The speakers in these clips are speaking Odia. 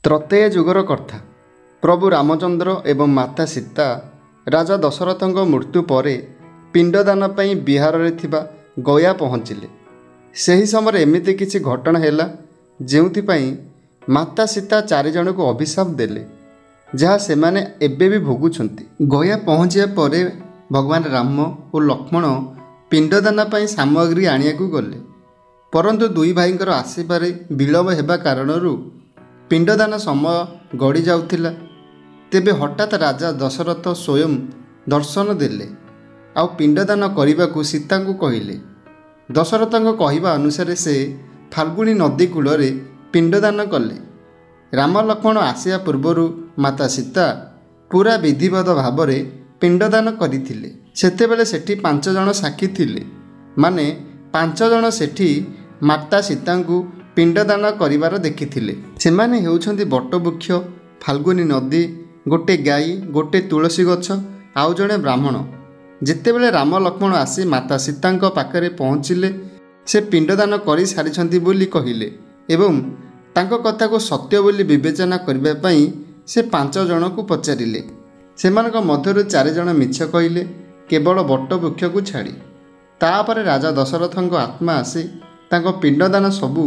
ତ୍ରତେୟ ଯୁଗର କର୍ତ୍ତା ପ୍ରଭୁ ରାମଚନ୍ଦ୍ର ଏବଂ ମାତା ସୀତା ରାଜା ଦଶରଥଙ୍କ ମୃତ୍ୟୁ ପରେ ପିଣ୍ଡଦାନ ପାଇଁ ବିହାରରେ ଥିବା ଗୟା ପହଞ୍ଚିଲେ। ସେହି ସମୟରେ ଏମିତି କିଛି ଘଟଣା ହେଲା ଯେଉଁଥିପାଇଁ ମାତା ସୀତା ଚାରିଜଣଙ୍କୁ ଅଭିଶାପ ଦେଲେ, ଯାହା ସେମାନେ ଏବେ ବି ଭୋଗୁଛନ୍ତି। ଗୟା ପହଞ୍ଚିବା ପରେ ଭଗବାନ ରାମ ଓ ଲକ୍ଷ୍ମଣ ପିଣ୍ଡଦାନ ପାଇଁ ସାମଗ୍ରୀ ଆଣିବାକୁ ଗଲେ, ପରନ୍ତୁ ଦୁଇ ଭାଇଙ୍କର ଆସିବାରେ ବିଳମ୍ବ ହେବା କାରଣରୁ ପିଣ୍ଡଦାନ ସମୟ ଗଡ଼ି ଯାଉଥିଲା। ତେବେ ହଠାତ୍ ରାଜା ଦଶରଥ ସ୍ୱୟଂ ଦର୍ଶନ ଦେଲେ ଆଉ ପିଣ୍ଡଦାନ କରିବାକୁ ସୀତାଙ୍କୁ କହିଲେ। ଦଶରଥଙ୍କ କହିବା ଅନୁସାରେ ସେ ଫାଲ୍ଗୁଣୀ ନଦୀ କୂଳରେ ପିଣ୍ଡଦାନ କଲେ। ରାମ ଲକ୍ଷ୍ମଣ ଆସିବା ପୂର୍ବରୁ ମାତା ସୀତା ପୁରା ବିଧିବଦ୍ଧ ଭାବରେ ପିଣ୍ଡଦାନ କରିଥିଲେ। ସେତେବେଳେ ସେଠି 5 ଜଣ ସାକ୍ଷୀ ଥିଲେ, ମାନେ 5 ଜଣ ସେଠି ମାତା ସୀତାଙ୍କୁ ପିଣ୍ଡଦାନ କରିବାର ଦେଖିଥିଲେ। ସେମାନେ ହେଉଛନ୍ତି ବଟବୃକ୍ଷ, ଫାଲ୍ଗୁଣୀ ନଦୀ, ଗୋଟେ ଗାଈ, ଗୋଟେ ତୁଳସୀ ଗଛ ଆଉ ଜଣେ ବ୍ରାହ୍ମଣ। ଯେତେବେଳେ ରାମ ଲକ୍ଷ୍ମଣ ଆସି ମାତା ସୀତାଙ୍କ ପାଖରେ ପହଞ୍ଚିଲେ, ସେ ପିଣ୍ଡଦାନ କରିସାରିଛନ୍ତି ବୋଲି କହିଲେ ଏବଂ ତାଙ୍କ କଥାକୁ ସତ୍ୟ ବୋଲି ବିବେଚନା କରିବା ପାଇଁ ସେ 5 ଜଣଙ୍କୁ ପଚାରିଲେ। ସେମାନଙ୍କ ମଧ୍ୟରୁ 4 ଜଣ ମିଛ କହିଲେ, କେବଳ ବଟବୃକ୍ଷକୁ ଛାଡ଼ି। ତାପରେ ରାଜା ଦଶରଥଙ୍କ ଆତ୍ମା ଆସି ତାଙ୍କ ପିଣ୍ଡଦାନ ସବୁ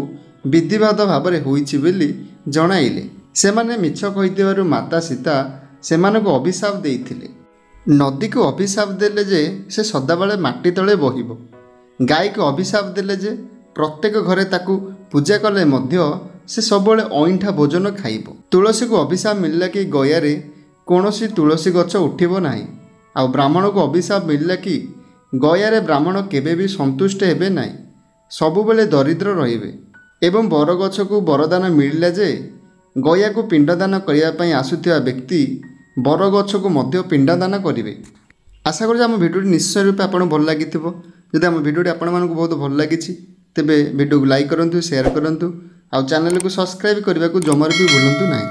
ବିଧିବଦ୍ଧ ଭାବରେ ହୋଇଛି ବୋଲି ଜଣାଇଲେ। ସେମାନେ ମିଛ କହିଥିବାରୁ ମାତା ସୀତା ସେମାନଙ୍କୁ ଅଭିଶାପ ଦେଇଥିଲେ। ନଦୀକୁ ଅଭିଶାପ ଦେଲେ ଯେ ସେ ସଦାବେଳେ ମାଟି ତଳେ ବହିବ। ଗାଈକୁ ଅଭିଶାପ ଦେଲେ ଯେ ପ୍ରତ୍ୟେକ ଘରେ ତାକୁ ପୂଜା କଲେ ମଧ୍ୟ ସେ ସବୁବେଳେ ଅଇଁଠା ଭୋଜନ ଖାଇବ। ତୁଳସୀକୁ ଅଭିଶାପ ମିଳିଲା କି ଗୟାରେ କୌଣସି ତୁଳସୀ ଗଛ ଉଠିବ ନାହିଁ। ଆଉ ବ୍ରାହ୍ମଣକୁ ଅଭିଶାପ ମିଳିଲା କି ଗୟାରେ ବ୍ରାହ୍ମଣ କେବେ ବି ସନ୍ତୁଷ୍ଟ ହେବେ ନାହିଁ, ସବୁବେଳେ ଦରିଦ୍ର ରହିବେ। ଏବଂ ବରଗଛକୁ ବରଦାନ ମିଳିଲା ଯେ ଗୟାକୁ ପିଣ୍ଡଦାନ କରିବା ପାଇଁ ଆସୁଥିବା ବ୍ୟକ୍ତି ବରଗଛକୁ ମଧ୍ୟ ପିଣ୍ଡଦାନ କରିବେ। ଆଶା କରୁଛି ଆମ ଭିଡ଼ିଓଟି ନିଶ୍ଚୟ ରୂପେ ଆପଣଙ୍କୁ ଭଲ ଲାଗିଥିବ। ଯଦି ଆମ ଭିଡ଼ିଓଟି ଆପଣମାନଙ୍କୁ ବହୁତ ଭଲ ଲାଗିଛି ତେବେ ଭିଡ଼ିଓକୁ ଲାଇକ୍ କରନ୍ତୁ, ସେୟାର କରନ୍ତୁ ଆଉ ଚ୍ୟାନେଲକୁ ସବସ୍କ୍ରାଇବ୍ କରିବାକୁ ଜମାରୁ ବି ଭୁଲନ୍ତୁ ନାହିଁ।